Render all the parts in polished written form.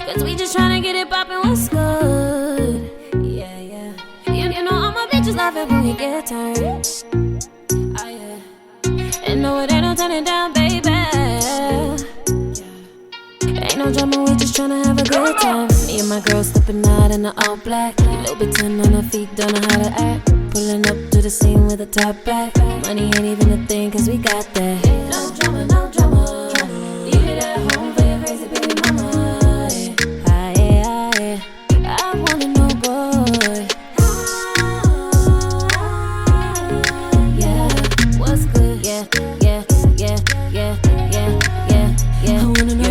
Cause we just tryna get it poppin', what's good? Yeah, yeah. You know all my bitches love it when we get turned. Oh, yeah. And no, it ain't no turning down, baby. Ain't no drama, we just tryna have a good time. Me and my girl stepping out in the all black. Little bit 10 on her feet, don't know how to act. Pulling up to the scene with a top back. Money ain't even a thing, cause we got that. No drama, no drama. Leave it at home for your crazy baby mama. Yeah. I wanna know, boy. Yeah, what's good? Yeah. I wanna know.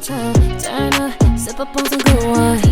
Turn up, sip up on some good wine.